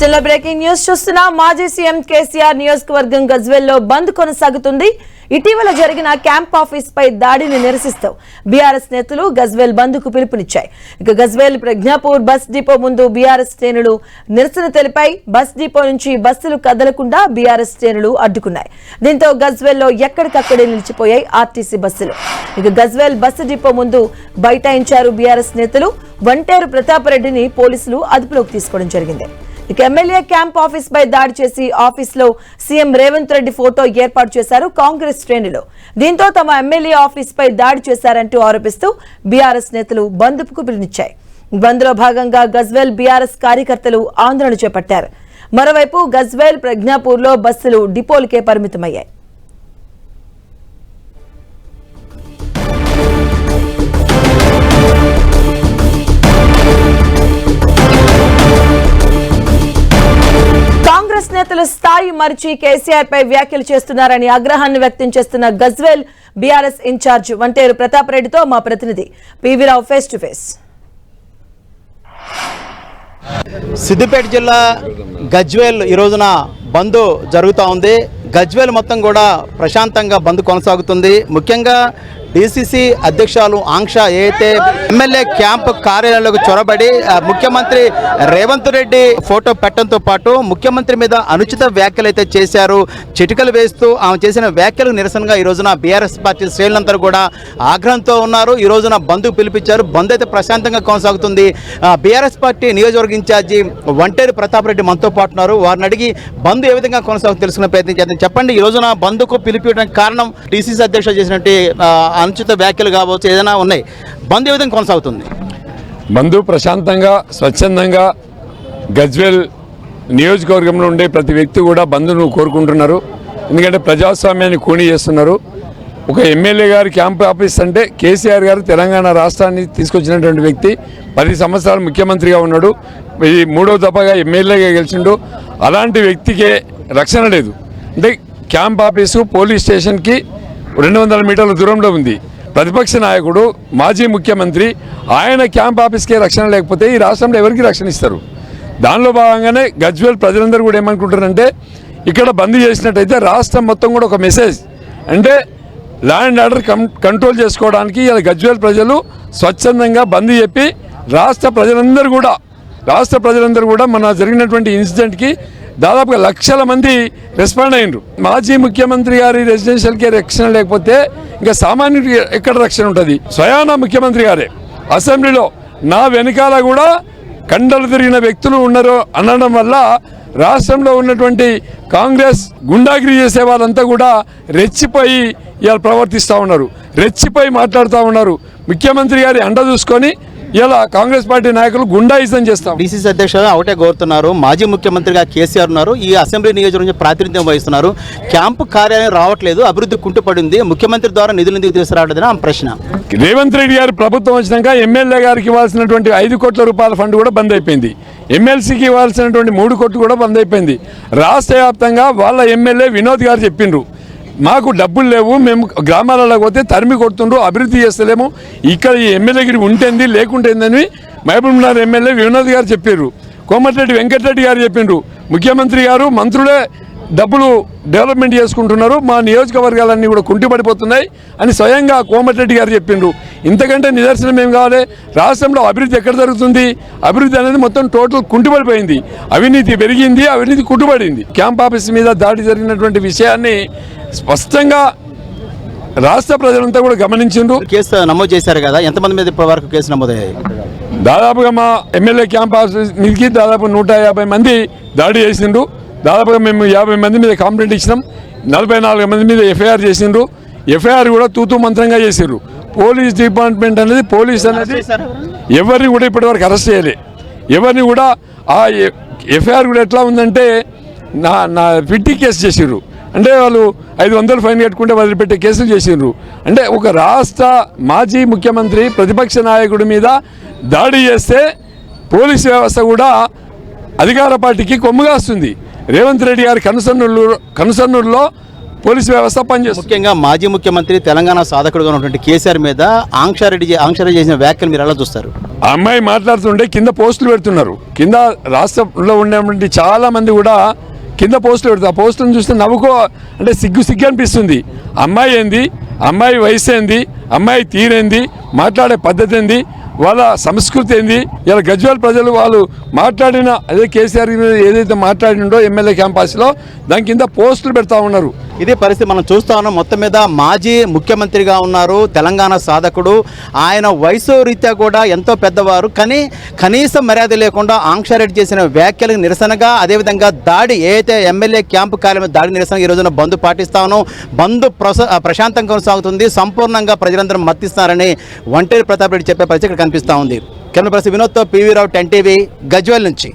బులెటిన్లో breaking news చూస్తున్నా. మాజీ సీఎం కేసీఆర్ నియోజకవర్గం గజ్వేల్లో బంద్ కొనసాగుతుంది. ఇటీవల జరిగిన క్యాంప్ ఆఫీస్ పై దాడిని నిరసిస్తూ బీఆర్ఎస్ నేతలు గజ్వేల్ బంద్ కు పిలుపునిచ్చాయి. ఇక గజ్వేల్ ప్రజ్ఞాపూర్ బస్ డిపో ముందు బీఆర్ఎస్ శ్రేణులు నిరసన తెలిపాయి. బస్ డిపో నుంచి బస్సులు కదలకుండా బీఆర్ఎస్ శ్రేణులు అడ్డుకున్నాయి. దీంతో గజ్వేల్లో ఎక్కడికక్కడే నిలిచిపోయాయి ఆర్టీసీ బస్సులు. ఇక గజ్వేల్ బస్సు డిపో ముందు బైఠాయించారు బీఆర్ఎస్ నేతలు. వంటేరు ప్రతాప్ రెడ్డిని పోలీసులు అదుపులోకి తీసుకోవడం జరిగింది. ఇక ఎమ్మెల్యే క్యాంప్ ఆఫీస్ పై దాడి చేసి ఆఫీస్ లో సీఎం రేవంత్ రెడ్డి ఫోటో ఏర్పాటు చేశారు కాంగ్రెస్ శ్రేణులు. దీంతో తమ ఎమ్మెల్యే ఆఫీస్ పై దాడి చేశారంటూ ఆరోపిస్తూ బీఆర్ఎస్ నేతలు బంద్ కు పిలుపునిచ్చాయి. బంద్ లో భాగంగా గజ్వేల్ బీఆర్ఎస్ కార్యకర్తలు ఆందోళన చేపట్టారు. మరోవైపు గజ్వేల్ ప్రజ్ఞాపూర్ లో బస్సులు డిపోలకే పరిమితమయ్యాయి. కాంగ్రెస్ నేతలు స్థాయి మరిచి కేసీఆర్ పై వ్యాఖ్యలు చేస్తున్నారని ఆగ్రహాన్ని వ్యక్తం చేస్తున్న గజ్వేల్ బీఆర్ఎస్ ఇన్ఛార్జ్ వంటేరు ప్రతాప్ రెడ్డితో మా ప్రతినిధి PV Rao face to face. Siddipet జిల్లా గజ్వేల్ ఈ రోజున బంద్ జరుగుతూ ఉంది. గజ్వేల్ మొత్తం కూడా ప్రశాంతంగా బంద్ కొనసాగుతుంది. ముఖ్యంగా డీసీసీ అధ్యక్షులు ఆంక్ష ఏదైతే ఎమ్మెల్యే క్యాంప్ కార్యాలయంలోకి చొరబడి ముఖ్యమంత్రి రేవంత్ రెడ్డి ఫోటో పెట్టడంతో పాటు ముఖ్యమంత్రి మీద అనుచిత వ్యాఖ్యలు అయితే చేశారు. చిటికలు వేస్తూ ఆమె చేసిన వ్యాఖ్యలకు నిరసనగా ఈ రోజున బీఆర్ఎస్ పార్టీ శ్రేణులందరూ కూడా ఆగ్రహంతో ఉన్నారు. ఈ రోజున బంద్కు పిలిపించారు. బంద్ అయితే ప్రశాంతంగా కొనసాగుతుంది. బీఆర్ఎస్ పార్టీ నియోజకవర్గ ఇన్ఛార్జి వంటేరు ప్రతాప్ రెడ్డి మనతో పాటు ఉన్నారు. వారిని అడిగి బంద్ ఏ విధంగా కొనసాగుతుంది తెలుసుకునే ప్రయత్నం చేద్దాం. చెప్పండి, ఈ రోజున బంద్కు పిలిపించడానికి కారణం డీసీసీ అధ్యక్షులు చేసినట్టు అనుచిత వ్యాఖ్యలు కావచ్చు, ఏదైనా ఉన్నాయి. బంద్ ఏ విధంగా కొనసాగుతుంది? బంద్ ప్రశాంతంగా స్వచ్ఛందంగా గజ్వేల్ నియోజకవర్గంలో ఉండే ప్రతి వ్యక్తి కూడా బంద్ను కోరుకుంటున్నారు. ఎందుకంటే ప్రజాస్వామ్యాన్ని కూని చేస్తున్నారు. ఒక ఎమ్మెల్యే గారి క్యాంప్ ఆఫీస్ అంటే కేసీఆర్ గారు తెలంగాణ రాష్ట్రాన్ని తీసుకొచ్చినటువంటి వ్యక్తి. 10 సంవత్సరాలు ముఖ్యమంత్రిగా ఉన్నాడు. ఇది 3వ దఫాగా ఎమ్మెల్యేగా గెలిచిండు. అలాంటి వ్యక్తికే రక్షణ లేదు. అంటే క్యాంప్ ఆఫీసు పోలీస్ స్టేషన్కి 200 మీటర్ల దూరంలో ఉంది. ప్రతిపక్ష నాయకుడు మాజీ ముఖ్యమంత్రి ఆయన క్యాంప్ ఆఫీస్కే రక్షణ లేకపోతే ఈ రాష్ట్రంలో ఎవరికి రక్షణ ఇస్తారు? దానిలో భాగంగానే గజ్వేల్ ప్రజలందరూ కూడా ఏమనుకుంటారంటే ఇక్కడ బంద్ చేసినట్టయితే రాష్ట్రం మొత్తం కూడా ఒక మెసేజ్ అంటే లా అండ్ ఆర్డర్ కంట్రోల్ చేసుకోవడానికి ఇలా గజ్వేల్ ప్రజలు స్వచ్ఛందంగా బంద్ చెప్పి రాష్ట్ర ప్రజలందరూ కూడా మన జరిగినటువంటి ఇన్సిడెంట్కి దాదాపుగా లక్షల మంది రెస్పాండ్ అయ్యారు. మాజీ ముఖ్యమంత్రి గారి రెసిడెన్షియల్కి రక్షణ లేకపోతే ఇంకా సామాన్యుడికి ఎక్కడ రక్షణ ఉంటుంది? స్వయానా ముఖ్యమంత్రి గారే అసెంబ్లీలో నా వెనకాల కూడా కండలు తిరిగిన వ్యక్తులు ఉన్నారు అనడం వల్ల రాష్ట్రంలో ఉన్నటువంటి కాంగ్రెస్ గుండాగిరి చేసే వాళ్ళంతా కూడా రెచ్చిపోయి ఇలా ప్రవర్తిస్తూ ఉన్నారు, రెచ్చిపోయి మాట్లాడుతూ ఉన్నారు. ముఖ్యమంత్రి గారి అండ చూసుకొని ఇలా కాంగ్రెస్ పార్టీ నాయకులు గుండాయిజం చేస్తాం. డీసీసీ అధ్యక్షులు ఒకటే కోరుతున్నారు. మాజీ ముఖ్యమంత్రిగా కేసీఆర్ ఉన్నారు. ఈ అసెంబ్లీ నియోజకవర్గం ప్రాతినిధ్యం వహిస్తున్నారు. క్యాంపు కార్యాలయం రావట్లేదు, అభివృద్ధి కుంటుపడింది. ముఖ్యమంత్రి ద్వారా నిధులు ఎందుకు తీసుకురావట్లేదని ఆమె ప్రశ్న. రేవంత్ రెడ్డి గారి ప్రభుత్వం వచ్చినాక ఎమ్మెల్యే గారికి ఇవ్వాల్సినటువంటి 5 కోట్ల రూపాయల ఫండ్ కూడా బంద్ అయిపోయింది. ఎమ్మెల్సీకి ఇవ్వాల్సినటువంటి 3 కోట్లు కూడా బంద్ అయిపోయింది. రాష్ట్ర వ్యాప్తంగా వాళ్ళ ఎమ్మెల్యే వినోద్ గారు చెప్పిండ్రు, మాకు డబ్బులు లేవు, మేము గ్రామాలలో పోతే తరిమి కొడుతుండ్రు, అభివృద్ధి చేస్తలేము, ఇక్కడ ఈ ఎమ్మెల్యేగిరి ఉంటేంది లేకుంటేందని మహబూబ్నగర్ ఎమ్మెల్యే వినోద్ గారు చెప్పారు. కోమటిరెడ్డి వెంకటరెడ్డి గారు చెప్పిండ్రు, ముఖ్యమంత్రి గారు మంత్రులే డబ్బులు డెవలప్మెంట్ చేసుకుంటున్నారు, మా నియోజకవర్గాలన్నీ కూడా కుంటిపడిపోతున్నాయి అని స్వయంగా కోమటిరెడ్డి గారు చెప్పిండ్రు. ఇంతకంటే నిదర్శనం ఏం కావాలి? రాష్ట్రంలో అభివృద్ధి ఎక్కడ జరుగుతుంది? అభివృద్ధి అనేది మొత్తం టోటల్ కుంటుపడిపోయింది. అవినీతి పెరిగింది, అవినీతి కుంటుపడింది. క్యాంప్ ఆఫీస్ మీద దాడి జరిగినటువంటి విషయాన్ని స్పష్టంగా రాష్ట్ర ప్రజలంతా కూడా గమనించిండ్రు. కేసు నమోదు చేశారు కదా, ఎంతమంది మీద ఇప్పటి వరకు కేసు నమోదయ్యాయి? దాదాపుగా మా ఎమ్మెల్యే క్యాంప్ ఆఫీస్ మీదకి దాదాపు 150 మంది దాడి చేసిండ్రు. దాదాపుగా మేము 50 మంది మీద కంప్లైంట్ ఇచ్చినాం. 44 మంది మీద ఎఫ్ఐఆర్ చేసిండ్రు. ఎఫ్ఐఆర్ కూడా తూతూ మంత్రంగా చేసిండ్రు. పోలీస్ డిపార్ట్మెంట్ అనేది ఎవరిని కూడా ఇప్పటివరకు అరెస్ట్ చేయలే. ఎవరిని కూడా ఆ ఎఫ్ఐఆర్ కూడా ఎట్లా ఉందంటే నా పిట్టి కేసు చేసిండ్రు. అంటే వాళ్ళు 500 ఫైన్ కట్టుకుంటే వదిలిపెట్టే కేసులు చేసిండ్రు. అంటే ఒక రాష్ట్ర మాజీ ముఖ్యమంత్రి ప్రతిపక్ష నాయకుడి మీద దాడి చేస్తే పోలీసు వ్యవస్థ కూడా అధికార పార్టీకి కొమ్ముగా వస్తుంది. రేవంత్ రెడ్డి గారి కనుసన్నుల్లో పోలీస్ వ్యవస్థ పనిచేస్తుంది. ముఖ్యంగా మాజీ ముఖ్యమంత్రి తెలంగాణ సాధకుడుగా ఉన్నటువంటి కేసీఆర్ మీద ఆంక్షారెడ్డి చేసిన వ్యాఖ్యలు మీరు ఎలా చూస్తారు? ఆ అమ్మాయి మాట్లాడుతుంటే కింద పోస్టులు పెడుతున్నారు. కింద రాష్ట్రంలో ఉండేటువంటి చాలా మంది కూడా కింద పోస్టులు పెడుతుంది. ఆ పోస్టులను చూస్తే నవ్వుకో అంటే సిగ్గు అనిపిస్తుంది. అమ్మాయి ఏంది, అమ్మాయి వయసు ఏంది, అమ్మాయి తీరేంది, మాట్లాడే పద్ధతి ఏంది, వాళ్ళ సంస్కృతి ఏంది. ఇలా గజ్వేల్ ప్రజలు వాళ్ళు మాట్లాడిన అదే కేసీఆర్ ఏదైతే మాట్లాడిండో ఎమ్మెల్యే క్యాంపస్లో దాని కింద పోస్టులు పెడతా ఉన్నారు. ఇదే పరిస్థితి మనం చూస్తా ఉన్నాం. మొత్తం మీద మాజీ ముఖ్యమంత్రిగా ఉన్నారు, తెలంగాణ సాధకుడు. ఆయన వయసు రీత్యా కూడా ఎంతో పెద్దవారు, కానీ కనీసం మర్యాద లేకుండా ఆంక్షారెడ్డి చేసిన వ్యాఖ్యలకు నిరసనగా, అదేవిధంగా దాడి ఏదైతే ఎమ్మెల్యే క్యాంపు కార్యాలయం మీద దాడి నిరసనగా ఈ రోజున బంద్ పాటిస్తాను. బంద్ ప్రశాంతంగా కొనసాగుతుంది, సంపూర్ణంగా ప్రజలందరూ మద్దతిస్తారని వంటేరు ప్రతాప్ రెడ్డి చెప్పే పరిస్థితి ఇక్కడ కనిపిస్తూ ఉంది. కెమెరా పర్సన్ వినోద్తో పివి రావు, 10 టీవీ, గజ్వేల్ నుంచి.